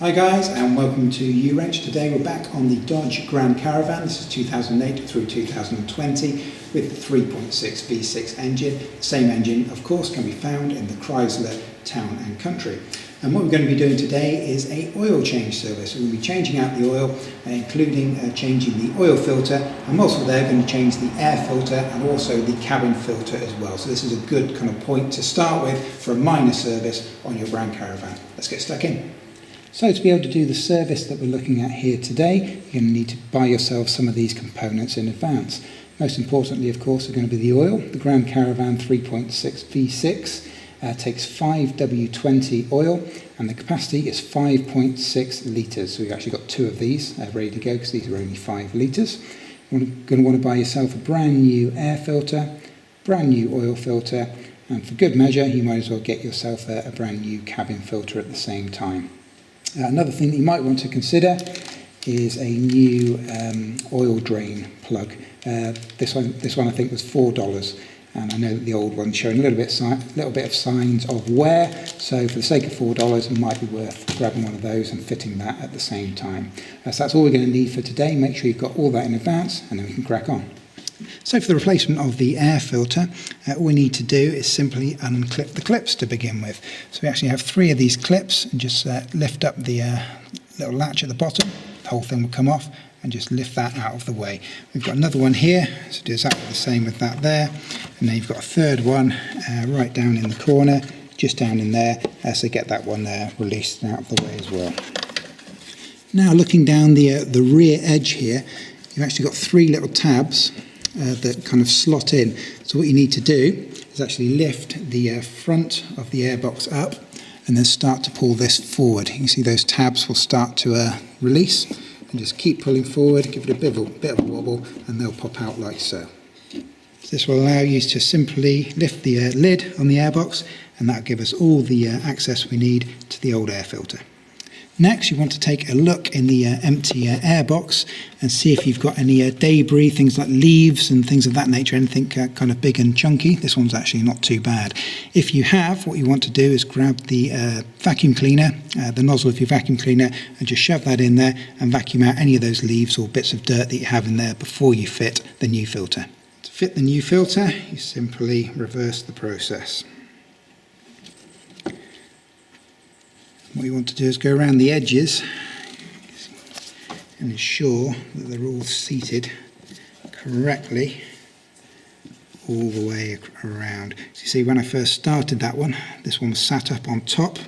Hi guys, and welcome to U-Wrench. Today we're back on the Dodge Grand Caravan. This is 2008 through 2020 with the 3.6 V6 engine. The same engine, of course, can be found in the Chrysler Town and Country. And what we're going to be doing today is a oil change service. We're going to be changing out the oil, including changing the oil filter. I'm also going to change the air filter and also the cabin filter as well. So this is a good kind of point to start with for a minor service on your Grand Caravan. Let's get stuck in. So to be able to do the service that we're looking at here today, you're going to need to buy yourself some of these components in advance. Most importantly, of course, are going to be the oil. The Grand Caravan 3.6 V6 takes 5 W20 oil, and the capacity is 5.6 litres. So we've actually got two of these ready to go because these are only 5 litres. You're going to want to buy yourself a brand new air filter, brand new oil filter, and for good measure, you might as well get yourself a brand new cabin filter at the same time. Another thing that you might want to consider is a new oil drain plug. This one I think was $4, and I know that the old one's showing a little bit of signs of wear. So for the sake of $4, it might be worth grabbing one of those and fitting that at the same time. So that's all we're going to need for today. Make sure you've got all that in advance, and then we can crack on. So for the replacement of the air filter, all we need to do is simply unclip the clips to begin with. So we actually have 3 of these clips, and just lift up the little latch at the bottom. The whole thing will come off, and just lift that out of the way. We've got another one here, so do exactly the same with that there. And then you've got a third one right down in the corner, just down in there, so get that one released and out of the way as well. Now looking down the rear edge here, you've actually got 3 little tabs that kind of slot in. So what you need to do is actually lift the front of the airbox up and then start to pull this forward. You can see those tabs will start to release, and just keep pulling forward, give it a bit of a wobble, and they'll pop out like so. This will allow you to simply lift the lid on the airbox, and that'll give us all the access we need to the old air filter. Next, you want to take a look in the empty airbox and see if you've got any debris, things like leaves and things of that nature, anything kind of big and chunky. This one's actually not too bad. If you have, what you want to do is grab the vacuum cleaner, the nozzle of your vacuum cleaner, and just shove that in there and vacuum out any of those leaves or bits of dirt that you have in there before you fit the new filter. To fit the new filter, you simply reverse the process. What you want to do is go around the edges and ensure that they're all seated correctly all the way around. So you see, when I first started that one, this one was sat up on top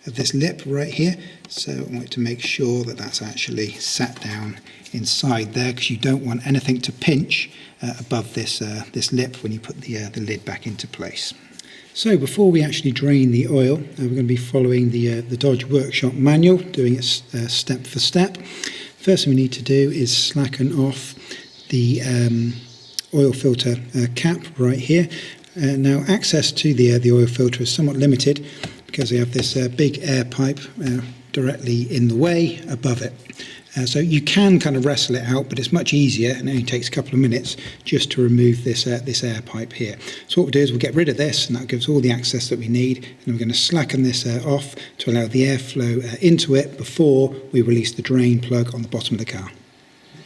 of this lip right here. So I want to make sure that that's actually sat down inside there, because you don't want anything to pinch above this lip when you put the lid back into place. So before we actually drain the oil, we're going to be following the Dodge Workshop manual, doing it step for step. First thing we need to do is slacken off the oil filter cap right here. Now access to the oil filter is somewhat limited because we have this big air pipe directly in the way above it. So you can kind of wrestle it out, but it's much easier, and it only takes a couple of minutes just to remove this air pipe here. So what we'll do is we'll get rid of this, and that gives all the access that we need, and we're going to slacken this off to allow the airflow into it before we release the drain plug on the bottom of the car.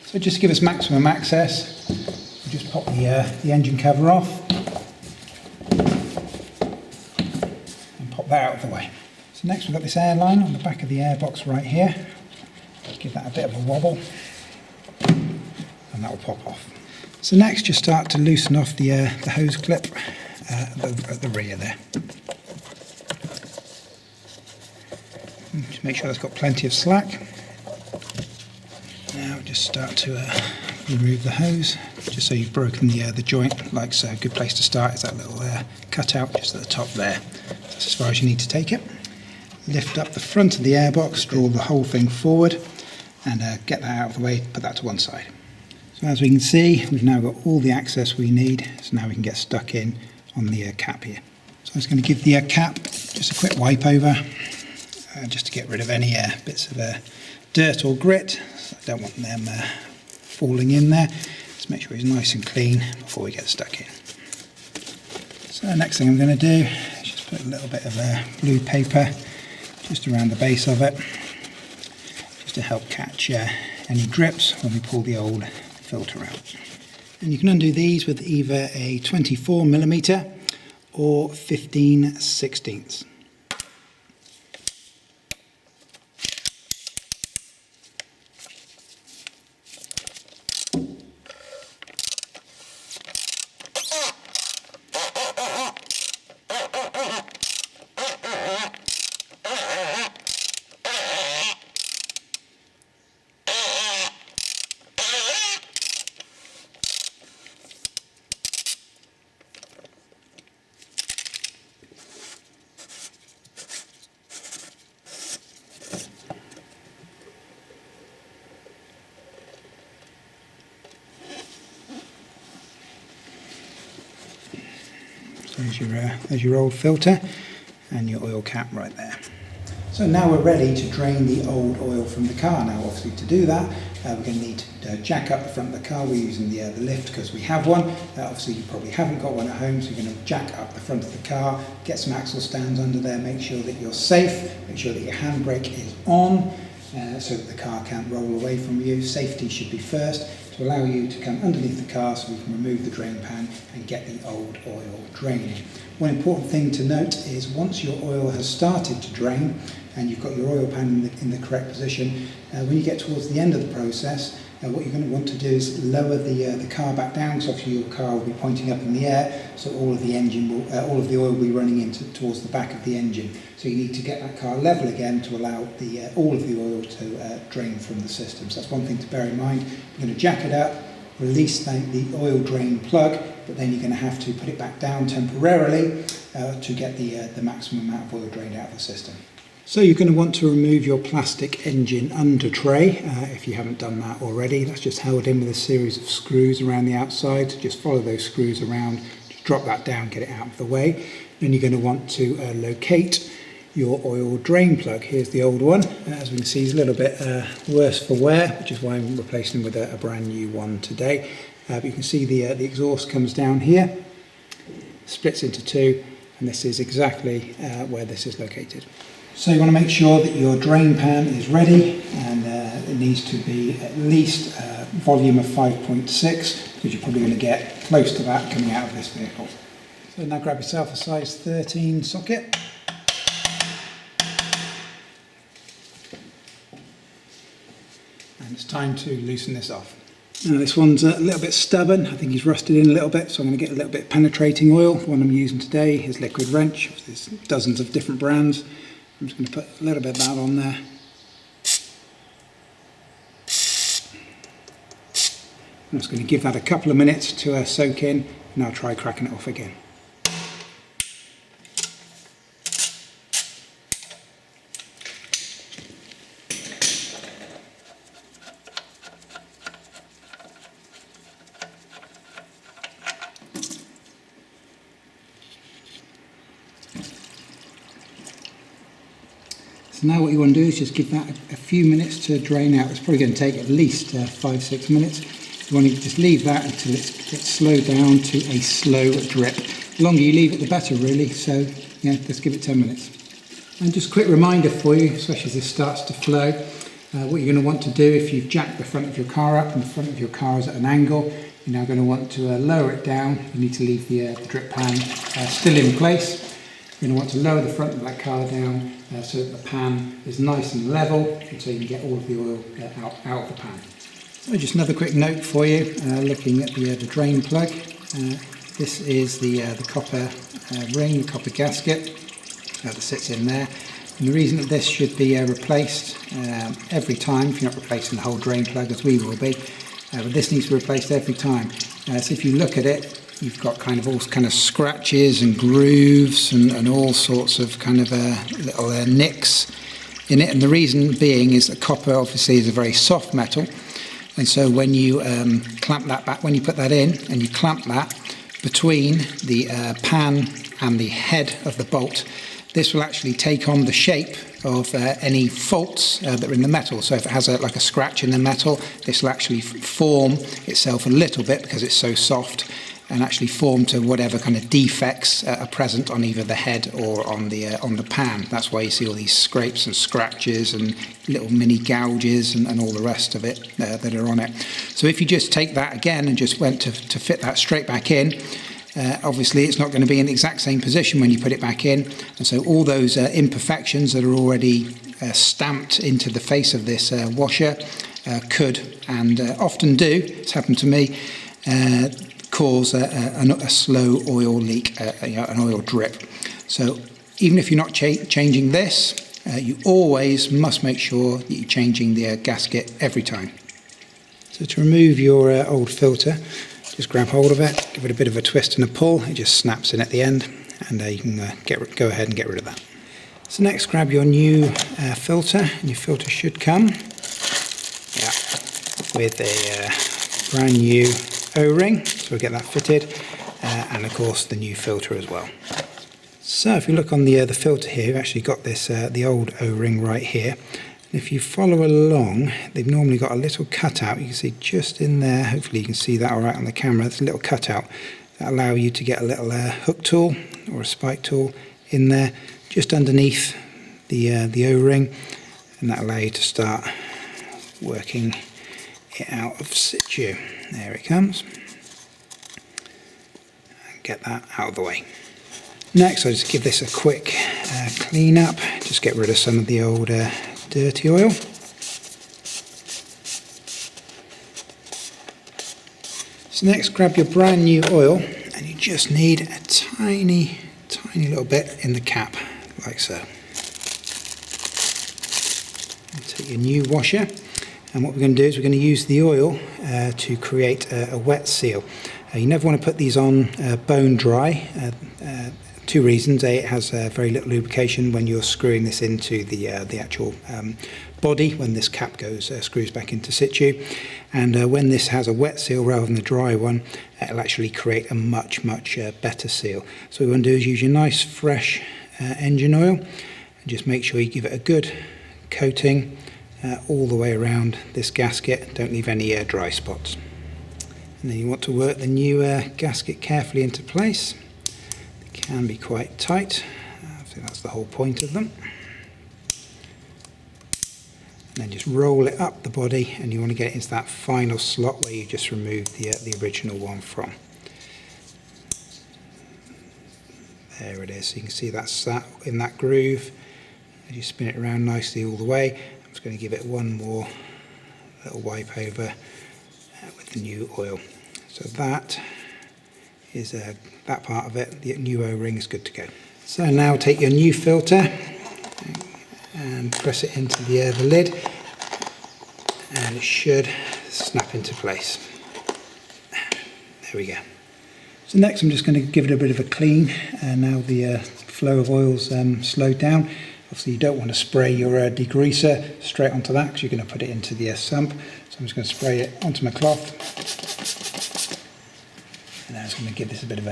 So just to give us maximum access, we'll just pop the engine cover off and pop that out of the way. So next we've got this air line on the back of the airbox right here. Give that a bit of a wobble, and that will pop off. So next, just start to loosen off the hose clip at the rear there. Just make sure it's got plenty of slack. Now just start to remove the hose, just so you've broken the joint like so. A good place to start is that little cutout just at the top there. That's as far as you need to take it. Lift up the front of the airbox, draw the whole thing forward, and get that out of the way, put that to one side. So as we can see, we've now got all the access we need, so now we can get stuck in on the cap here. So I'm just going to give the cap just a quick wipe over, just to get rid of any bits of dirt or grit. So I don't want them falling in there. Just make sure it's nice and clean before we get stuck in. So the next thing I'm going to do is just put a little bit of blue paper just around the base of it. to help catch any drips when we pull the old filter out. And you can undo these with either a 24mm or 15/16. There's your old filter and your oil cap right there. So now we're ready to drain the old oil from the car. Now obviously to do that we're going to need to jack up the front of the car. We're using the lift because we have one. Obviously you probably haven't got one at home, so you're going to jack up the front of the car, get some axle stands under there, make sure that you're safe, make sure that your handbrake is on so that the car can't roll away from you. Safety should be first, to allow you to come underneath the car so we can remove the drain pan and get the old oil draining. One important thing to note is once your oil has started to drain and you've got your oil pan in the correct position, when you get towards the end of the process, what you're going to want to do is lower the car back down, because obviously your car will be pointing up in the air, so all of the oil will be running towards the back of the engine. So you need to get that car level again to allow all of the oil to drain from the system. So that's one thing to bear in mind. You're going to jack it up, release the oil drain plug, but then you're going to have to put it back down temporarily to get the maximum amount of oil drained out of the system. So you're going to want to remove your plastic engine under tray if you haven't done that already. That's just held in with a series of screws around the outside. Just follow those screws around, just drop that down, get it out of the way. Then you're going to want to locate your oil drain plug. Here's the old one. As we can see, it's a little bit worse for wear, which is why I'm replacing them with a brand new one today. But you can see the exhaust comes down here, splits into two, and this is exactly where this is located. So you want to make sure that your drain pan is ready, and it needs to be at least a volume of 5.6, because you're probably going to get close to that coming out of this vehicle. So now grab yourself a size 13 socket. And it's time to loosen this off. Now this one's a little bit stubborn. I think he's rusted in a little bit, so I'm going to get a little bit of penetrating oil. The one I'm using today is Liquid Wrench. There's dozens of different brands. I'm just going to put a little bit of that on there. I'm just going to give that a couple of minutes to soak in, and I'll try cracking it off again. So now what you want to do is just give that a few minutes to drain out. It's probably going to take at least 5-6 minutes. You want to just leave that until it's slowed down to a slow drip. The longer you leave it, the better, really. So yeah, let's give it 10 minutes. And just a quick reminder for you, especially as this starts to flow, what you're going to want to do if you've jacked the front of your car up and the front of your car is at an angle, you're now going to want to lower it down. You need to leave the drip pan still in place. You're going to want to lower the front of that car down so that the pan is nice and level, and so you can get all of the oil out of the pan. So just another quick note for you, looking at the drain plug. This is the copper ring, the copper gasket that sits in there. And the reason that this should be replaced every time, if you're not replacing the whole drain plug as we will be, but this needs to be replaced every time. So if you look at it, you've got all kind of scratches and grooves and all sorts of kind of little nicks in it. And the reason being is that copper obviously is a very soft metal. And so when you clamp that back, when you put that in and you clamp that between the pan and the head of the bolt, this will actually take on the shape of any faults that are in the metal. So if it has like a scratch in the metal, this will actually form itself a little bit because it's so soft, and actually form to whatever kind of defects are present on either the head or on the pan. That's why you see all these scrapes and scratches and little mini gouges and all the rest of it that are on it. So if you just take that again and just went to fit that straight back in, obviously it's not going to be in the exact same position when you put it back in, and so all those imperfections that are already stamped into the face of this washer could, and often do, it's happened to me, cause a slow oil leak, an oil drip. So even if you're not changing this, you always must make sure that you're changing the gasket every time. So to remove your old filter, just grab hold of it, give it a bit of a twist and a pull, it just snaps in at the end, and you can go ahead and get rid of that. So next, grab your new filter, and your filter should come with a brand new O-ring, so we'll get that fitted, and of course the new filter as well. So if you look on the filter here, you've actually got this the old O-ring right here. And if you follow along, they've normally got a little cutout, you can see just in there, hopefully you can see that all right on the camera, there's a little cutout that allow you to get a little hook tool or a spike tool in there, just underneath the O-ring, and that allow you to start working it out of situ. There it comes. And get that out of the way. Next, I'll just give this a quick clean up, just get rid of some of the old dirty oil. So next, grab your brand new oil, and you just need a tiny little bit in the cap, like so. And take your new washer, and what we're going to do is we're going to use the oil to create a wet seal. You never want to put these on bone dry. Two reasons: A, it has very little lubrication when you're screwing this into the actual body, when this cap screws back into situ, and when this has a wet seal rather than a dry one, it'll actually create a much better seal. So what we want to do is use your nice fresh engine oil, and just make sure you give it a good coating all the way around this gasket. Don't leave any dry spots. And then you want to work the new gasket carefully into place. They can be quite tight. I think that's the whole point of them. And then just roll it up the body, and you want to get it into that final slot where you just removed the original one from. There it is. So you can see that's sat in that groove. As you spin it around nicely all the way, I'm just going to give it one more little wipe over with the new oil. So that is that part of it. The new O-ring is good to go. So now take your new filter and press it into the lid, and it should snap into place. There we go. So next I'm just going to give it a bit of a clean, and now the flow of oil's slowed down. Obviously you don't want to spray your degreaser straight onto that, because you're going to put it into the sump. So I'm just going to spray it onto my cloth, and I'm just going to give this a bit of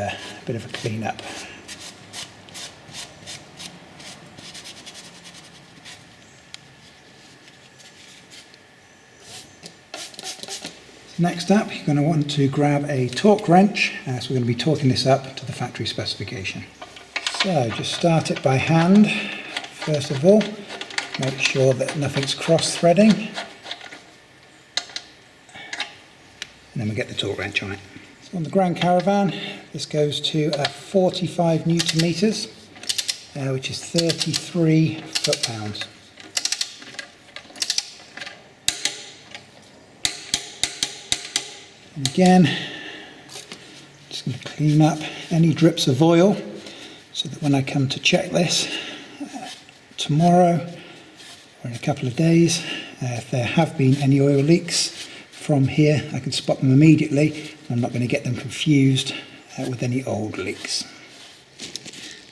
a clean up. Next up, you're going to want to grab a torque wrench, so we're going to be torquing this up to the factory specification. So just start it by hand. First of all, make sure that nothing's cross-threading, and then we get the torque wrench on it. So on the Grand Caravan, this goes to 45 Newton meters, which is 33 foot-pounds. And again, just going to clean up any drips of oil, so that when I come to check this tomorrow or in a couple of days, if there have been any oil leaks from here, I can spot them immediately. I'm not going to get them confused with any old leaks.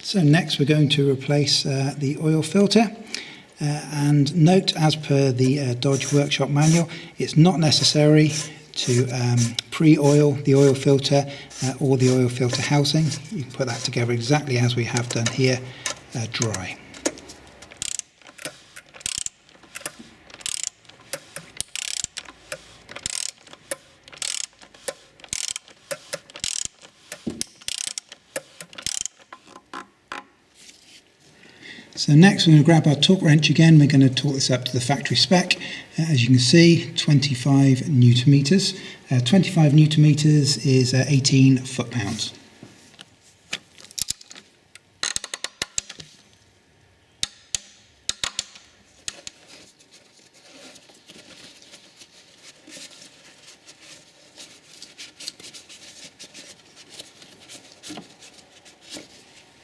So next we're going to replace the oil filter. And note, as per the Dodge workshop manual, it's not necessary to pre-oil the oil filter or the oil filter housing. You can put that together exactly as we have done here, dry. So next we're going to grab our torque wrench again. We're going to torque this up to the factory spec. As you can see, 25 newton meters. 25 newton meters is 18 foot-pounds.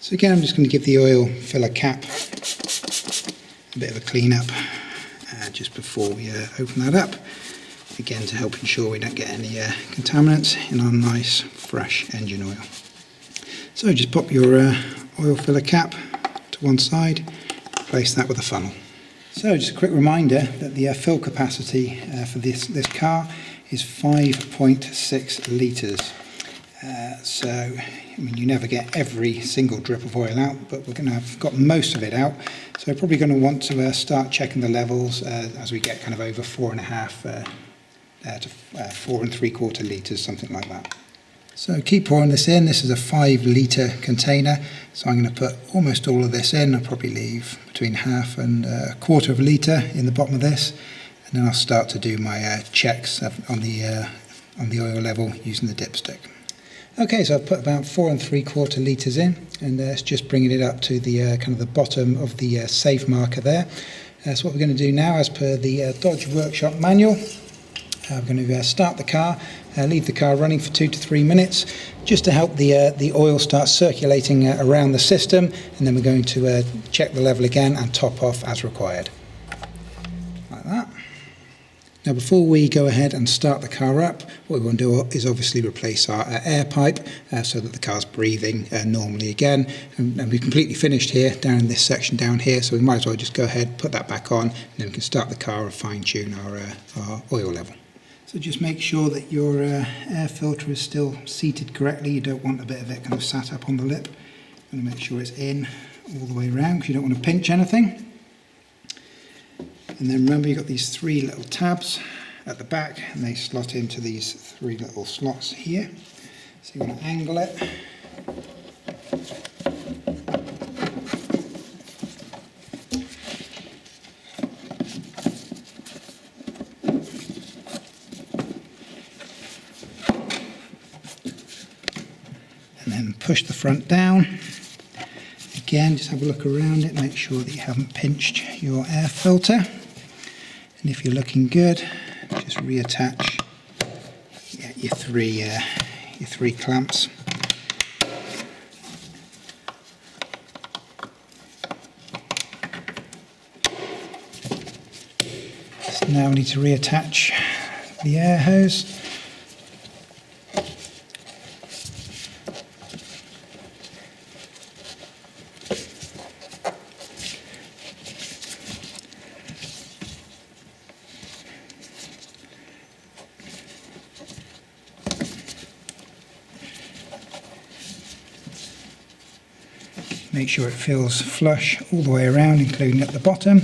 So again, I'm just going to give the oil filler cap a bit of a clean up just before we open that up. Again, to help ensure we don't get any contaminants in our nice fresh engine oil. So just pop your oil filler cap to one side, replace that with a funnel. So just a quick reminder that the fill capacity for this car is 5.6 litres. So, I mean, you never get every single drip of oil out, but we're going to have got most of it out. So we're probably going to want to start checking the levels as we get kind of over 4.5 to 4 3/4 litres, something like that. So keep pouring this in. This is a 5 litre container, so I'm going to put almost all of this in. I'll probably leave between half and a quarter of a litre in the bottom of this, and then I'll start to do my checks on the oil level using the dipstick. Okay, so I've put about 4 3/4 litres in, and it's just bringing it up to the kind of the bottom of the safe marker there. So what we're going to do now, as per the Dodge workshop manual, we're going to start the car, leave the car running for 2 to 3 minutes, just to help the oil start circulating around the system, and then we're going to check the level again and top off as required, like that. Now before we go ahead and start the car up, what we want to do is obviously replace our air pipe so that the car's breathing normally again. And we've completely finished here, down in this section down here, so we might as well just go ahead, put that back on, and then we can start the car and fine tune our oil level. So just make sure that your air filter is still seated correctly. You don't want a bit of it kind of sat up on the lip. You want to make sure it's in all the way around because you don't want to pinch anything. And then remember, you've got these 3 little tabs at the back, and they slot into these 3 little slots here. So you want to angle it. And then push the front down. Again, just have a look around it, make sure that you haven't pinched your air filter. And if you're looking good, just reattach your three clamps. So now we need to reattach the air hose. Make sure it feels flush all the way around, including at the bottom,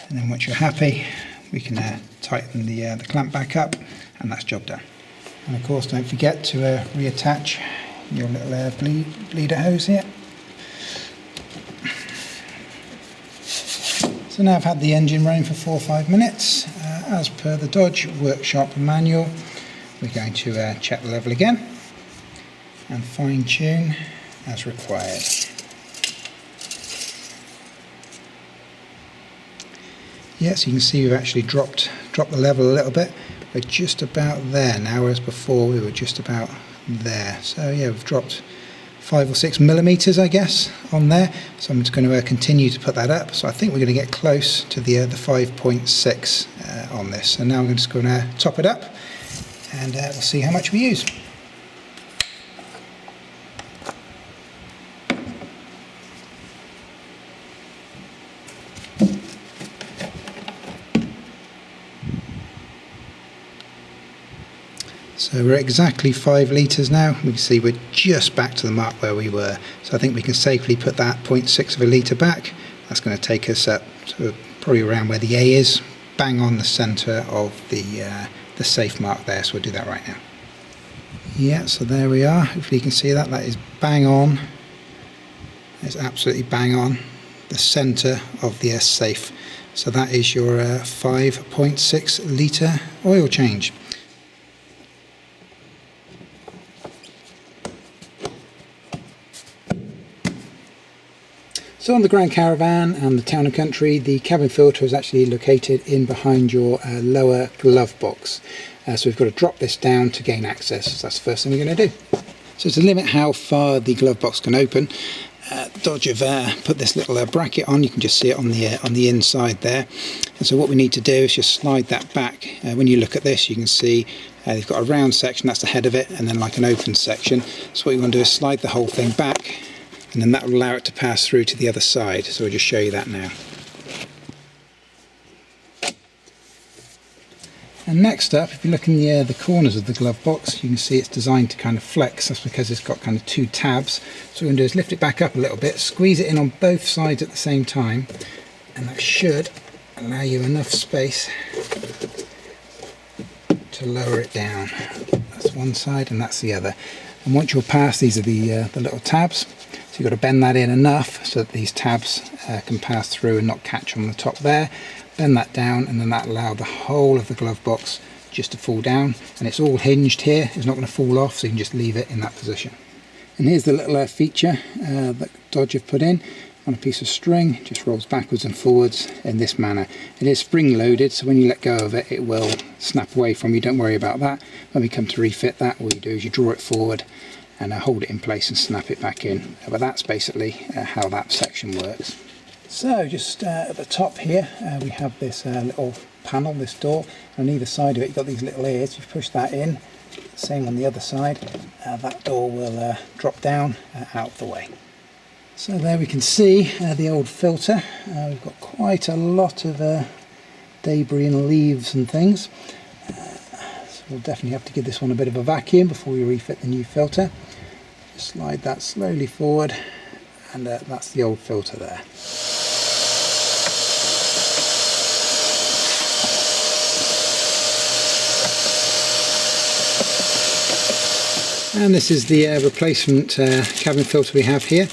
and then once you're happy, we can tighten the clamp back up, and that's job done. And of course, don't forget to reattach your little bleeder hose here. So now I've had the engine running for 4 or 5 minutes. As per the Dodge workshop manual, we're going to check the level again and fine tune as required. Yeah, so you can see we've actually dropped the level a little bit. We're just about there now, whereas before we were just about there. So yeah, we've dropped 5 or 6 millimeters, I guess, on there. So I'm just going to continue to put that up. So I think we're going to get close to the 5.6 on this. So now I'm just going to top it up, and we'll see how much we use. So we're exactly 5 litres now. We can see we're just back to the mark where we were. So I think we can safely put that 0.6 of a litre back. That's going to take us up to probably around where the A is, bang on the centre of the safe mark there. So we'll do that right now. Yeah, so there we are. Hopefully you can see that. That is bang on. It's absolutely bang on. the centre of the S-Safe. So that is your 5.6 litre oil change. So on the Grand Caravan and the Town & Country, the cabin filter is actually located in behind your lower glove box. So we've got to drop this down to gain access. So that's the first thing we're going to do. So to limit how far the glove box can open, Dodge have put this little bracket on. You can just see it on the inside there. And so what we need to do is just slide that back. When you look at this, you can see they've got a round section, that's the head of it, and then like an open section. So what you want to do is slide the whole thing back, and then that will allow it to pass through to the other side. So I'll just show you that now. And next up, if you look in the corners of the glove box, you can see it's designed to kind of flex. That's because it's got kind of two tabs. So what we're going to do is lift it back up a little bit, squeeze it in on both sides at the same time, and that should allow you enough space to lower it down. That's one side and that's the other. And once you're past, these are the little tabs. So you've got to bend that in enough so that these tabs can pass through and not catch on the top there. Bend that down, and then that allows the whole of the glove box just to fall down. And it's all hinged here, it's not going to fall off, so you can just leave it in that position. And here's the little feature that Dodge have put in on a piece of string. It just rolls backwards and forwards in this manner. It is spring loaded, so when you let go of it, it will snap away from you. Don't worry about that. When we come to refit that, all you do is you draw it forward and hold it in place and snap it back in. But that's basically how that section works. So just at the top here we have this little panel, this door. On either side of it you've got these little ears. You push that in, same on the other side, that door will drop down out of the way. So there we can see the old filter. We've got quite a lot of debris and leaves and things. So we'll definitely have to give this one a bit of a vacuum before we refit the new filter. Just slide that slowly forward, and that's the old filter there. And this is the replacement cabin filter we have here.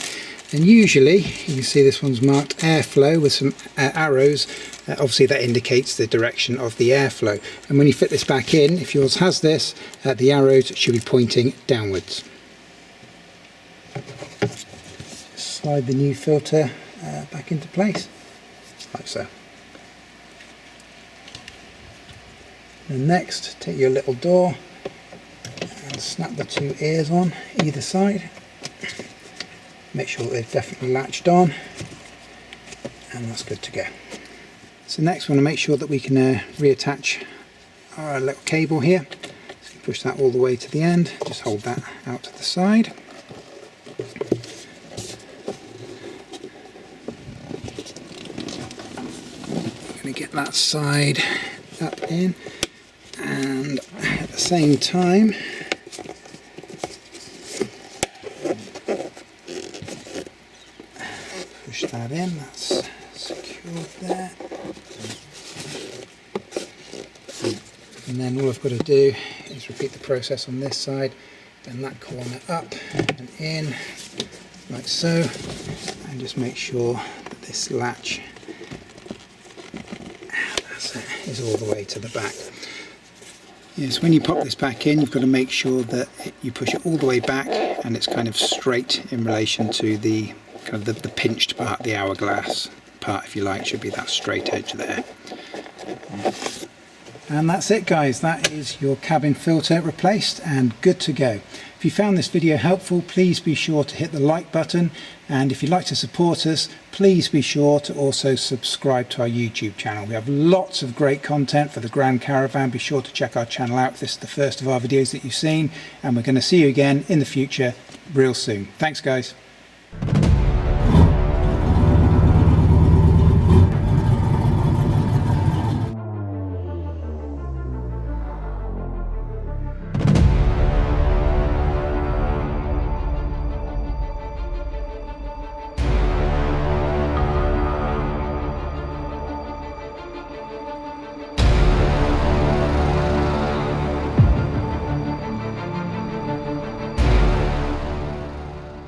And usually, you can see this one's marked airflow with some arrows. Obviously that indicates the direction of the airflow. And when you fit this back in, if yours has this, the arrows should be pointing downwards. Slide the new filter back into place, like so. And next, take your little door and snap the two ears on either side. Make sure they're definitely latched on, and that's good to go. So next we want to make sure that we can reattach our little cable here. So you push that all the way to the end, just hold that out to the side. I'm going to get that side up in, and at the same time push that in, that's secured there. And then all I've got to do is repeat the process on this side, bend that corner up and in, like so, and just make sure that this latch, that's it, is all the way to the back. Yes, when you pop this back in, you've got to make sure that you push it all the way back and it's kind of straight in relation to the kind of the pinched part, the hourglass part, if you like, should be that straight edge there. And that's it, guys. That is your cabin filter replaced and good to go. If you found this video helpful, please be sure to hit the like button, and if you'd like to support us, please be sure to also subscribe to our YouTube channel. We have lots of great content for the Grand Caravan. Be sure to check our channel out if this is the first of our videos that you've seen, and we're going to see you again in the future real soon. Thanks, guys.